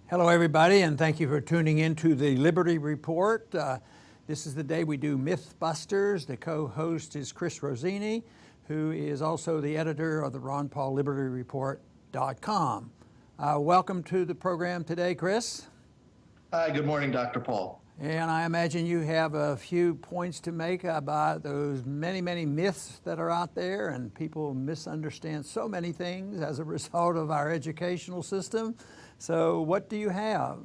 Hello, everybody, and thank you for tuning in to the Liberty Report. This is the day we do Mythbusters. The co-host is Chris Rossini, who is also the editor of the RonPaulLibertyReport.com. Welcome to the program today, Chris. Hi, good morning, Dr. Paul. And I imagine you have a few points to make about those many, many myths that are out there, and people misunderstand so many things as a result of our educational system. So what do you have?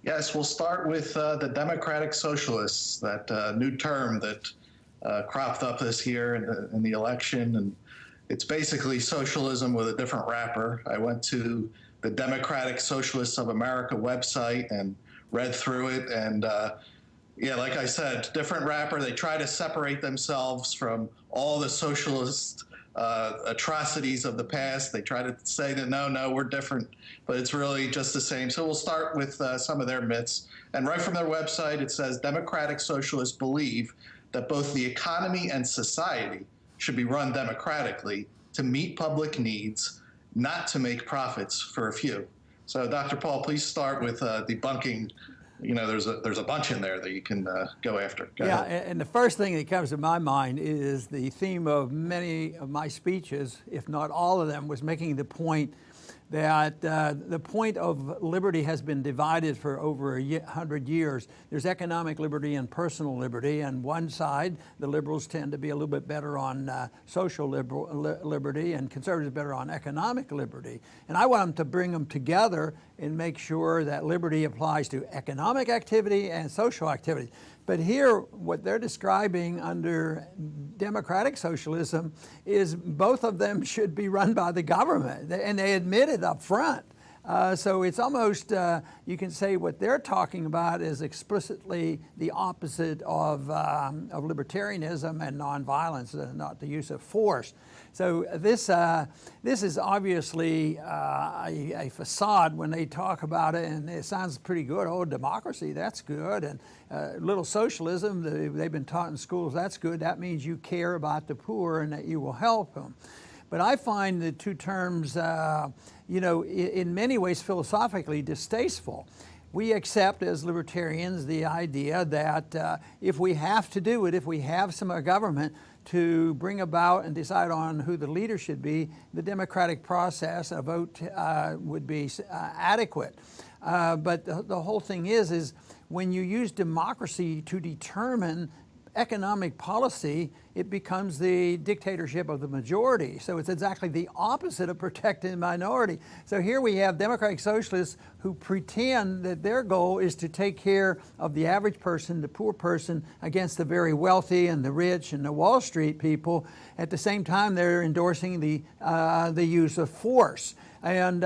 Yes, we'll start with the Democratic Socialists, that new term that cropped up this year in the election. And it's basically socialism with a different wrapper. I went to the Democratic Socialists of America website and read through it. And yeah, like I said, different wrapper. They try to separate themselves from all the socialist atrocities of the past. They try to say that, no, we're different, but it's really just the same. So we'll start with some of their myths. And right from their website, it says Democratic Socialists believe that both the economy and society should be run democratically to meet public needs, not to make profits for a few. So Dr. Paul, please start with debunking. You know, there's a bunch in there that you can go after. Go ahead. And the first thing that comes to my mind is the theme of many of my speeches, if not all of them, was making the point that the point of liberty has been divided for over 100 years. There's economic liberty and personal liberty. On one side, the liberals tend to be a little bit better on social liberty, and conservatives better on economic liberty. And I want them to bring them together and make sure that liberty applies to economic activity and social activity. But here, what they're describing under democratic socialism is both of them should be run by the government, and they admit it up front. So it's almost, you can say what they're talking about is explicitly the opposite of libertarianism and nonviolence, not the use of force. So this is obviously a facade when they talk about it, and it sounds pretty good. Oh, democracy, that's good. And little socialism, they've been taught in schools, that's good. That means you care about the poor and that you will help them. But I find the two terms, in many ways philosophically distasteful. We accept as libertarians the idea that if we have to do it, if we have some government to bring about and decide on who the leader should be, the democratic process, a vote would be adequate. But the whole thing is when you use democracy to determine economic policy, it becomes the dictatorship of the majority. So it's exactly the opposite of protecting the minority. So here we have democratic socialists who pretend that their goal is to take care of the average person, the poor person, against the very wealthy and the rich and the Wall Street people. At the same time, they're endorsing the use of force. And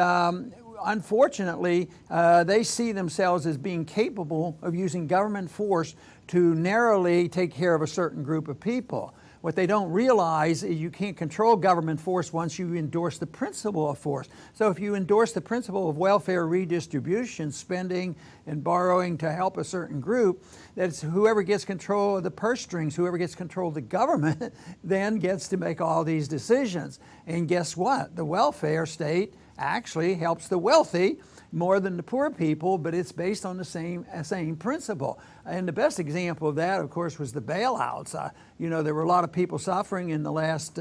unfortunately, they see themselves as being capable of using government force to narrowly take care of a certain group of people. What they don't realize is you can't control government force once you endorse the principle of force. So if you endorse the principle of welfare redistribution, spending and borrowing to help a certain group, that's whoever gets control of the purse strings, whoever gets control of the government, then gets to make all these decisions. And guess what? The welfare state actually helps the wealthy more than the poor people, but it's based on the same principle. And the best example of that, of course, was the bailouts. There were a lot of people suffering in the last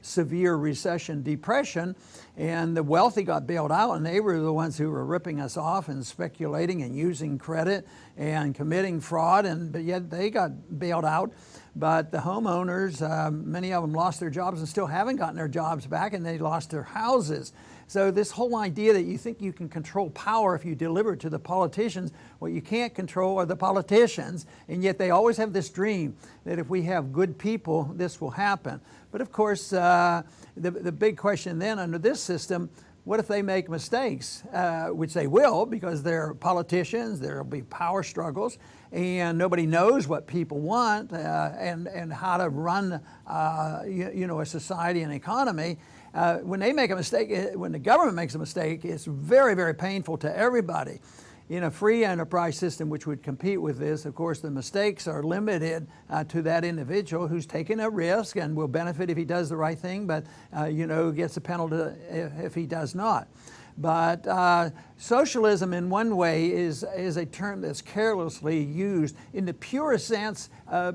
severe recession, depression, and the wealthy got bailed out, and they were the ones who were ripping us off and speculating and using credit and committing fraud, but yet they got bailed out. But the homeowners, many of them lost their jobs and still haven't gotten their jobs back, and they lost their houses. So this whole idea that you think you can control power if you deliver it to the politicians, what you can't control are the politicians, and yet they always have this dream that if we have good people, this will happen. But of course, the big question then under this system, what if they make mistakes, which they will because they're politicians, there will be power struggles, and nobody knows what people want and how to run a society and economy. When they make a mistake, when the government makes a mistake, it's very, very painful to everybody. In a free enterprise system which would compete with this, of course, the mistakes are limited to that individual who's taking a risk and will benefit if he does the right thing, but gets a penalty if he does not. But socialism, in one way, is a term that's carelessly used. In the purest sense,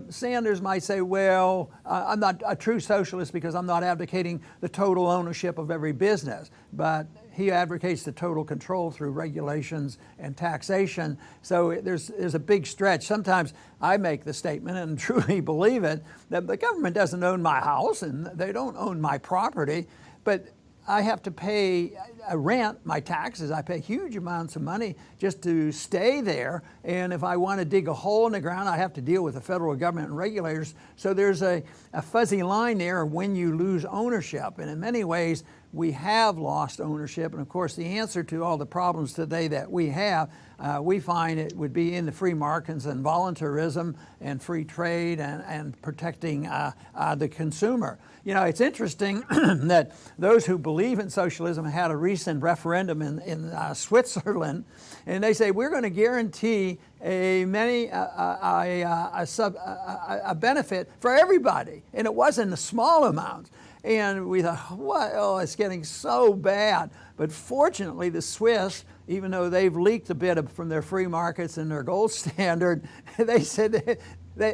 Sanders might say, well, I'm not a true socialist because I'm not advocating the total ownership of every business. But he advocates the total control through regulations and taxation. So there's a big stretch. Sometimes I make the statement, and truly believe it, that the government doesn't own my house and they don't own my property, but I have to pay rent, my taxes. I pay huge amounts of money just to stay there. And if I want to dig a hole in the ground, I have to deal with the federal government and regulators. So there's a fuzzy line there when you lose ownership. And in many ways, we have lost ownership. And of course, the answer to all the problems today that we have, we find it would be in the free markets and voluntarism and free trade and protecting the consumer. You know, it's interesting that those who believe in socialism had a recent referendum in Switzerland, and they say we're going to guarantee a benefit for everybody, and it wasn't a small amount. And we thought, what? Oh, it's getting so bad. But fortunately, the Swiss, even though they've leaked a bit from their free markets and their gold standard, they said that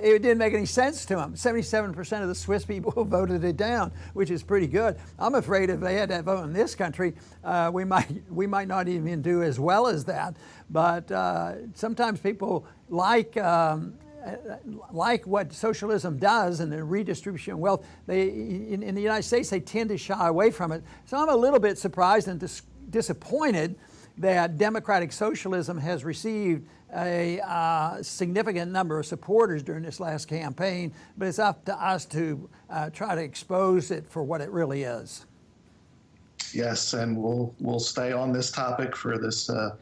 it didn't make any sense to them. 77% of the Swiss people voted it down, which is pretty good. I'm afraid if they had that vote in this country, we might not even do as well as that. But sometimes people like what socialism does and the redistribution of wealth, in the United States, they tend to shy away from it. So I'm a little bit surprised and disappointed that democratic socialism has received a significant number of supporters during this last campaign, but it's up to us to try to expose it for what it really is. Yes, and we'll stay on this topic for the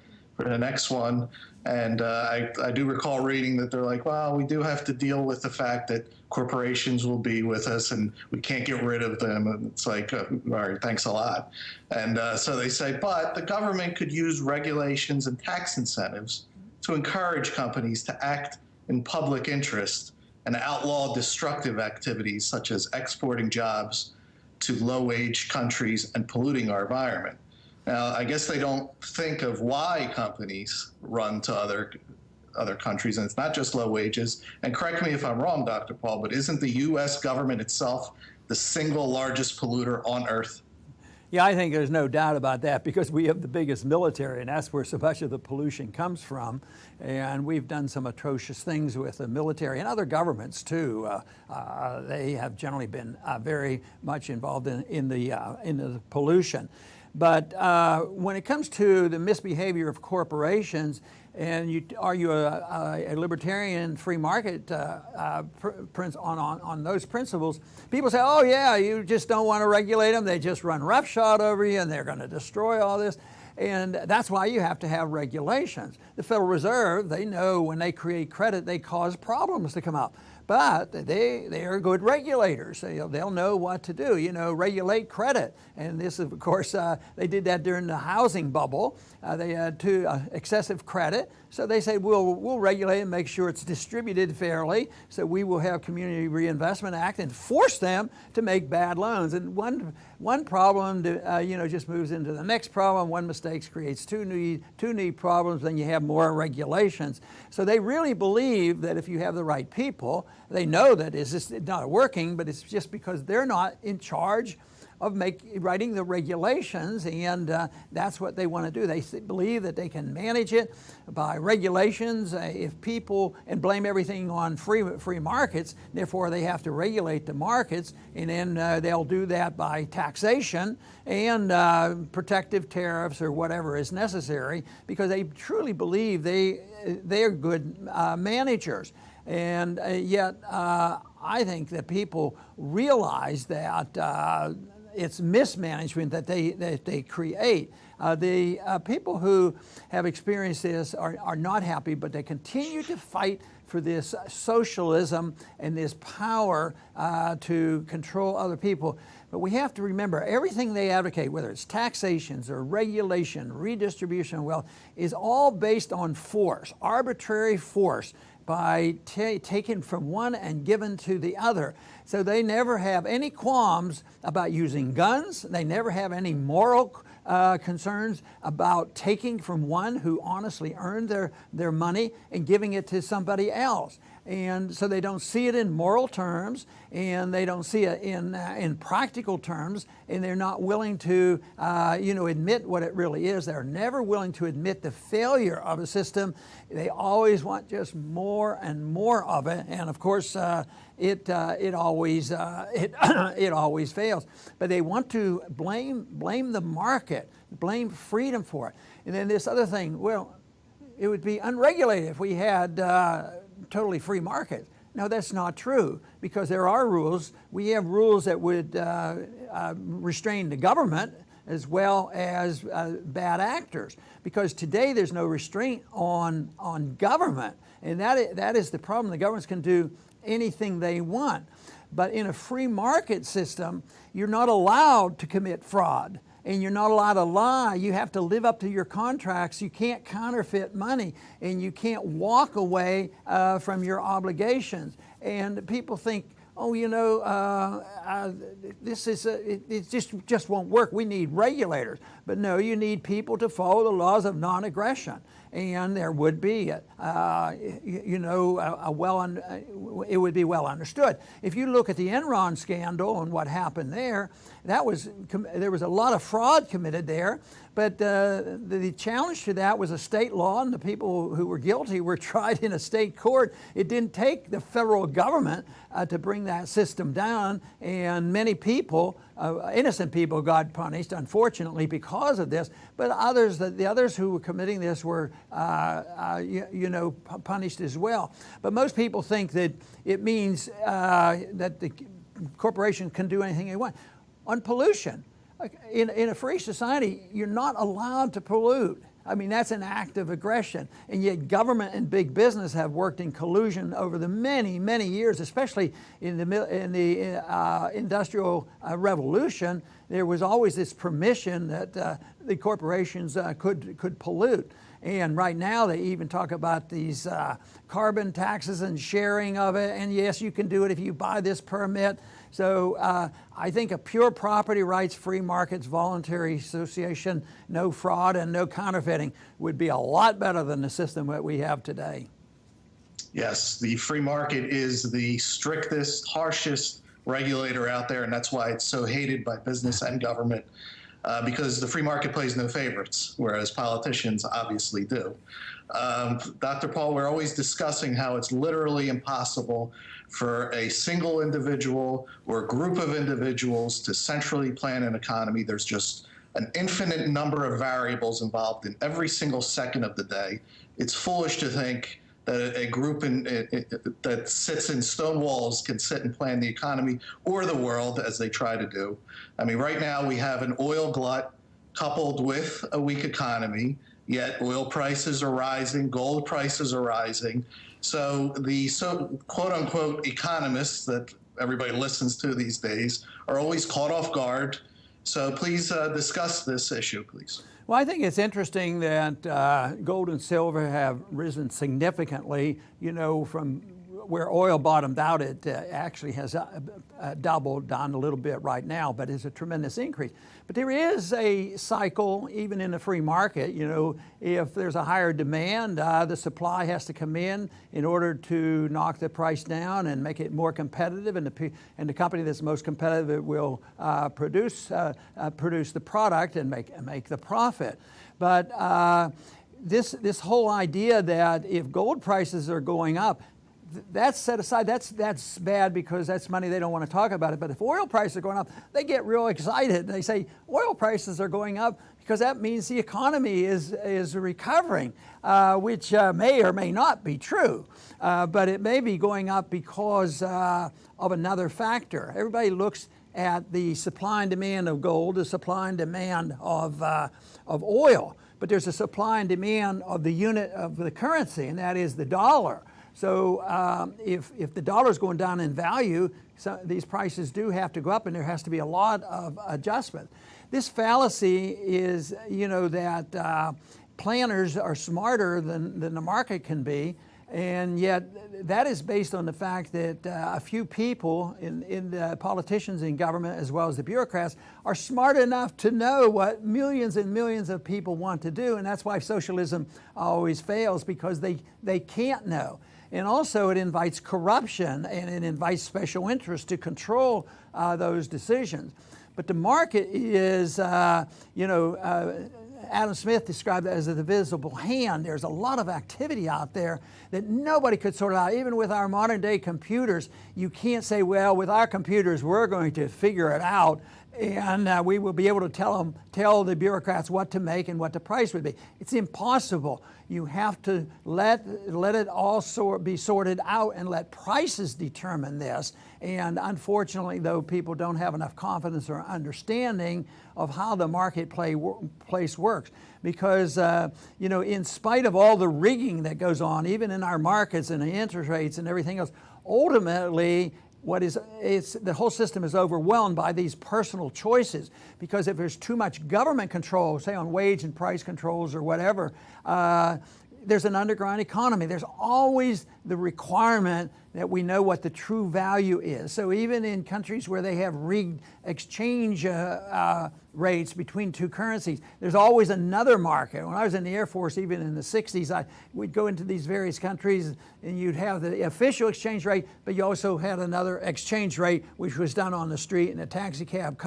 next one. And I do recall reading that they're like, well, we do have to deal with the fact that corporations will be with us and we can't get rid of them. And it's like, all right, thanks a lot. And so they say, but the government could use regulations and tax incentives to encourage companies to act in public interest and outlaw destructive activities such as exporting jobs to low-wage countries and polluting our environment. Now, I guess they don't think of why companies run to other countries, and it's not just low wages. And correct me if I'm wrong, Dr. Paul, but isn't the U.S. government itself the single largest polluter on Earth? Yeah, I think there's no doubt about that because we have the biggest military, and that's where so much of the pollution comes from. And we've done some atrocious things with the military and other governments too. They have generally been very much involved in the pollution. But when it comes to the misbehavior of corporations, and are you a libertarian free market on those principles, people say, oh yeah, you just don't want to regulate them. They just run roughshod over you and they're going to destroy all this. And that's why you have to have regulations. The Federal Reserve, they know when they create credit, they cause problems to come up. But they are good regulators. They'll know what to do, regulate credit. And this, of course, they did that during the housing bubble. They had too excessive credit. So they said, we'll regulate and make sure it's distributed fairly. So we will have Community Reinvestment Act and force them to make bad loans. And one problem, just moves into the next problem. One mistake creates two new problems. Then you have more regulations. So they really believe that if you have the right people, they know that it's just not working, but it's just because they're not in charge of writing the regulations, and that's what they want to do. They believe that they can manage it by regulations if people, and blame everything on free markets. Therefore, they have to regulate the markets, and then they'll do that by taxation and protective tariffs or whatever is necessary, because they truly believe they're good managers. And yet, I think that people realize that it's mismanagement that they create. The people who have experienced this are not happy, but they continue to fight for this socialism and this power to control other people. But we have to remember, everything they advocate, whether it's taxations or regulation, redistribution of wealth, is all based on force, arbitrary force, by taken from one and given to the other. So they never have any qualms about using guns. They never have any moral concerns about taking from one who honestly earned their money and giving it to somebody else. And so they don't see it in moral terms, and they don't see it in practical terms, and they're not willing to admit what it really is. They're never willing to admit the failure of a system. They always want just more and more of it, and of course it always fails. But they want to blame the market, blame freedom for it. And then this other thing, well, it would be unregulated if we had totally free markets. No, that's not true, because there are rules. We have rules that would restrain the government as well as bad actors, because today there's no restraint on government, and that is the problem. The governments can do anything they want, but in a free market system, you're not allowed to commit fraud. And you're not allowed to lie. You have to live up to your contracts. You can't counterfeit money, and you can't walk away from your obligations. And people think, oh, it just won't work. We need regulators. But no, you need people to follow the laws of non-aggression. And there would be, it would be well understood. If you look at the Enron scandal and what happened there, there was a lot of fraud committed there, but the challenge to that was a state law, and the people who were guilty were tried in a state court. It didn't take the federal government to bring that system down, and many people, innocent people, got punished, unfortunately, because of this. But the others who were committing this were, punished as well. But most people think that it means that the corporation can do anything they want. On pollution, in a free society, you're not allowed to pollute. I mean, that's an act of aggression. And yet government and big business have worked in collusion over the many, many years, especially in the Industrial Revolution. There was always this permission that the corporations could pollute. And right now they even talk about these carbon taxes and sharing of it. And yes, you can do it if you buy this permit. So I think a pure property rights, free markets, voluntary association, no fraud and no counterfeiting would be a lot better than the system that we have today. Yes, the free market is the strictest, harshest regulator out there, and that's why it's so hated by business and government, because the free market plays no favorites, whereas politicians obviously do. Dr. Paul, we're always discussing how it's literally impossible for a single individual or a group of individuals to centrally plan an economy. There's just an infinite number of variables involved in every single second of the day. It's foolish to think that a group that sits in stone walls can sit and plan the economy or the world as they try to do. I mean, right now we have an oil glut coupled with a weak economy, yet oil prices are rising, gold prices are rising. So the quote-unquote economists that everybody listens to these days are always caught off guard. So please discuss this issue, please. Well, I think it's interesting that gold and silver have risen significantly, from where oil bottomed out. It actually has doubled down a little bit right now, but it's a tremendous increase. But there is a cycle, even in the free market. If there's a higher demand, the supply has to come in order to knock the price down and make it more competitive, and the company that's most competitive will produce the product and make the profit. But this whole idea that if gold prices are going up, that's set aside. That's bad, because that's money they don't want to talk about it. But if oil prices are going up, they get real excited. They say oil prices are going up because that means the economy is recovering, which may or may not be true. But it may be going up because of another factor. Everybody looks at the supply and demand of gold, the supply and demand of oil. But there's a supply and demand of the unit of the currency, and that is the dollar. So if the dollar is going down in value, these prices do have to go up, and there has to be a lot of adjustment. This fallacy is, that planners are smarter than the market can be, And yet that is based on the fact that a few people in the politicians in government as well as the bureaucrats are smart enough to know what millions and millions of people want to do. And that's why socialism always fails, because they can't know. And also it invites corruption, and it invites special interests to control those decisions. But the market is, Adam Smith described it as a divisible hand. There's a lot of activity out there that nobody could sort out. Even with our modern day computers, you can't say, well, with our computers, we're going to figure it out, and we will be able to tell the bureaucrats what to make and what the price would be. It's impossible. You have to let it all be sorted out and let prices determine this. And unfortunately, though, people don't have enough confidence or understanding of how the marketplace works. Because, in spite of all the rigging that goes on, even in our markets and the interest rates and everything else, ultimately, the whole system is overwhelmed by these personal choices. Because if there's too much government control, say on wage and price controls or whatever, there's an underground economy. There's always the requirement that we know what the true value is. So even in countries where they have rigged exchange rates between two currencies, there's always another market. When I was in the Air Force, even in the 60s, we'd go into these various countries and you'd have the official exchange rate, but you also had another exchange rate which was done on the street and a taxi cab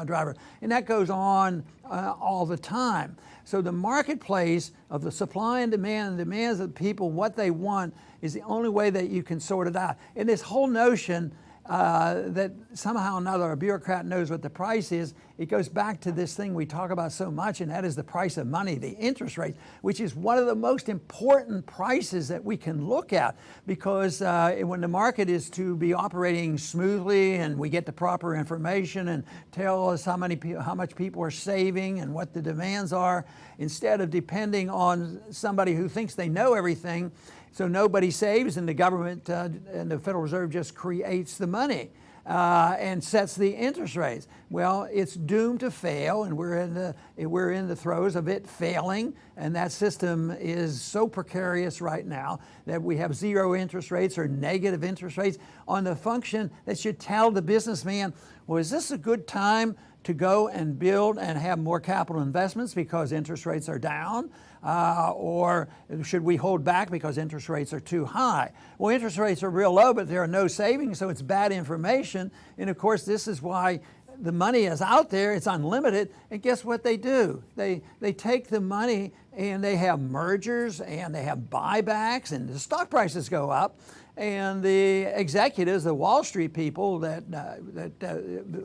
driver. And that goes on all the time. So the marketplace of the supply and demand, the demands of the people, what they want, is the only way that you can sort it out. And this whole notion that somehow or another a bureaucrat knows what the price is, it goes back to this thing we talk about so much, and that is the price of money, the interest rate, which is one of the most important prices that we can look at, because when the market is to be operating smoothly and we get the proper information and tell us how much people are saving and what the demands are, instead of depending on somebody who thinks they know everything. So nobody saves, and the government and the Federal Reserve just creates the money and sets the interest rates. Well, it's doomed to fail, and we're in the throes of it failing. And that system is so precarious right now that we have zero interest rates or negative interest rates on the function that should tell the businessman, well, is this a good time to go and build and have more capital investments because interest rates are down? Or should we hold back because interest rates are too high? Well, interest rates are real low, but there are no savings, so it's bad information. And of course, this is why the money is out there, it's unlimited, and guess what they do? They take the money and they have mergers and they have buybacks, and the stock prices go up. And the executives, the Wall Street people that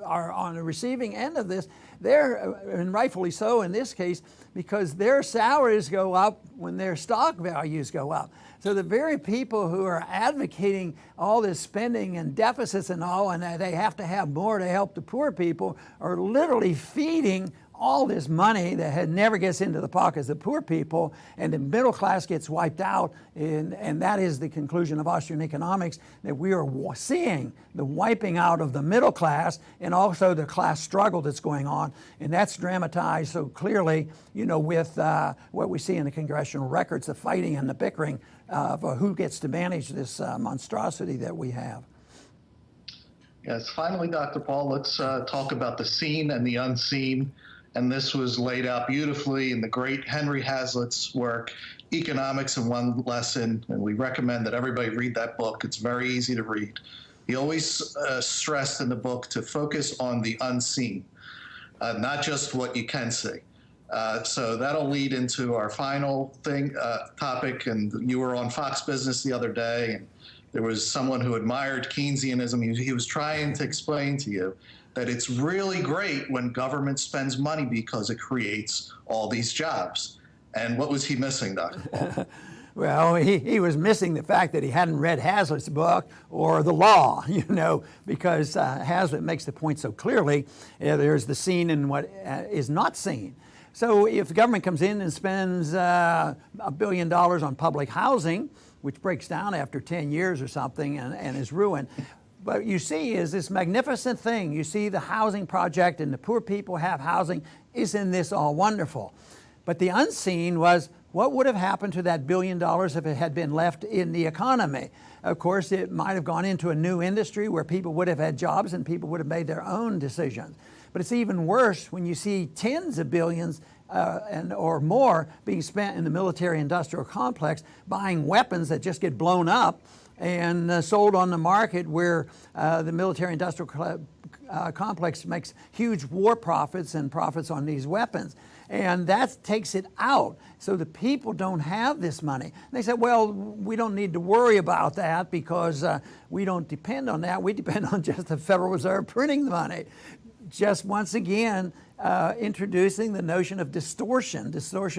are on the receiving end of this, they're, and rightfully so in this case, because their salaries go up when their stock values go up. So the very people who are advocating all this spending and deficits and all, and they have to have more to help the poor people, are literally feeding all this money that never gets into the pockets of poor people, and the middle class gets wiped out. And that is the conclusion of Austrian economics, that we are seeing the wiping out of the middle class and also the class struggle that's going on. And that's dramatized so clearly, with what we see in the congressional records, the fighting and the bickering of who gets to manage this monstrosity that we have. Yes, finally, Dr. Paul, let's talk about the seen and the unseen. And this was laid out beautifully in the great Henry Hazlitt's work, Economics in One Lesson. And we recommend that everybody read that book. It's very easy to read. He always stressed in the book to focus on the unseen, not just what you can see. So that'll lead into our final topic. And you were on Fox Business the other day, and there was someone who admired Keynesianism. He was trying to explain to you that it's really great when government spends money because it creates all these jobs. And what was he missing, Dr. Paul? Well, he was missing the fact that he hadn't read Hazlitt's book or the law, because Hazlitt makes the point so clearly. There's the seen and what is not seen. So if the government comes in and spends $1 billion on public housing, which breaks down after 10 years or something and is ruined, what you see is this magnificent thing. You see the housing project and the poor people have housing. Isn't this all wonderful? But the unseen was, What would have happened to that $1 billion if it had been left in the economy? Of course, it might have gone into a new industry where people would have had jobs and people would have made their own decisions. But it's even worse when you see tens of billions or more being spent in the military-industrial complex buying weapons that just get blown up and sold on the market, where the military-industrial complex makes huge war profits and profits on these weapons. And that takes it out. So the people don't have this money. And they said, well, we don't need to worry about that because we don't depend on that. We depend on just the Federal Reserve printing the money. Just once again, introducing the notion of distortion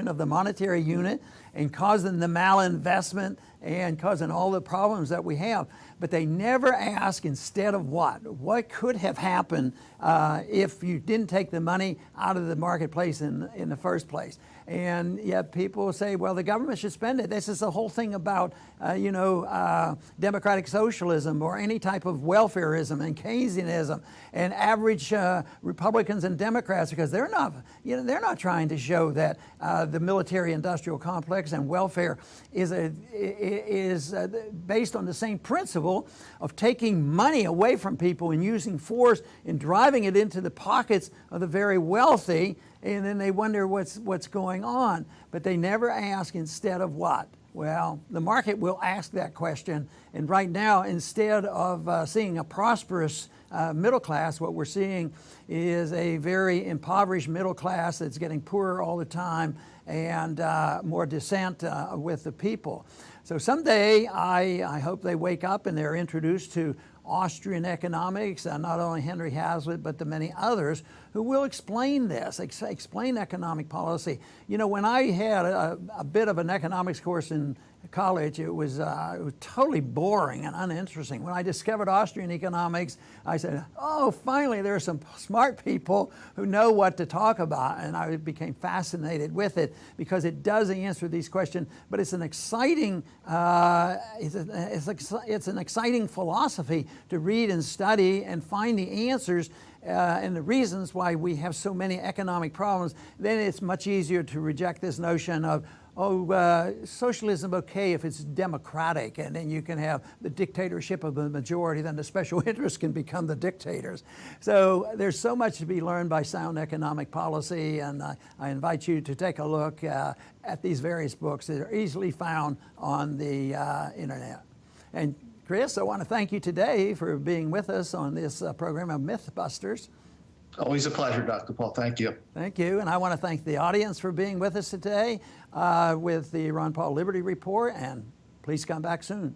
of the monetary unit and causing the malinvestment and causing all the problems that we have. But they never ask instead of what? What could have happened if you didn't take the money out of the marketplace in the first place? And yet people say, well, the government should spend it. This is the whole thing about, democratic socialism or any type of welfareism and Keynesianism and average Republicans and Democrats, because they're not trying to show that the military-industrial complex and welfare is based on the same principle of taking money away from people and using force and driving it into the pockets of the very wealthy. And then they wonder what's going on. But they never ask instead of what? Well, the market will ask that question. And right now, instead of seeing a prosperous middle class, what we're seeing is a very impoverished middle class that's getting poorer all the time and more dissent with the people. So someday, I hope they wake up and they're introduced to Austrian economics, not only Henry Hazlitt, but the many others who will explain this, explain economic policy. You know, when I had a bit of an economics course in college, it was totally boring and uninteresting. When I discovered Austrian economics, I said, oh, finally there are some smart people who know what to talk about. And I became fascinated with it because it does answer these questions, but it's an exciting, it's an exciting philosophy to read and study and find the answers and the reasons why we have so many economic problems. Then it's much easier to reject this notion of, socialism okay if it's democratic, and then you can have the dictatorship of the majority, then the special interests can become the dictators. So there's so much to be learned by sound economic policy, and I invite you to take a look at these various books that are easily found on the internet. And Chris, I want to thank you today for being with us on this program of Mythbusters. Always a pleasure, Dr. Paul. Thank you. Thank you. And I want to thank the audience for being with us today with the Ron Paul Liberty Report, and please come back soon.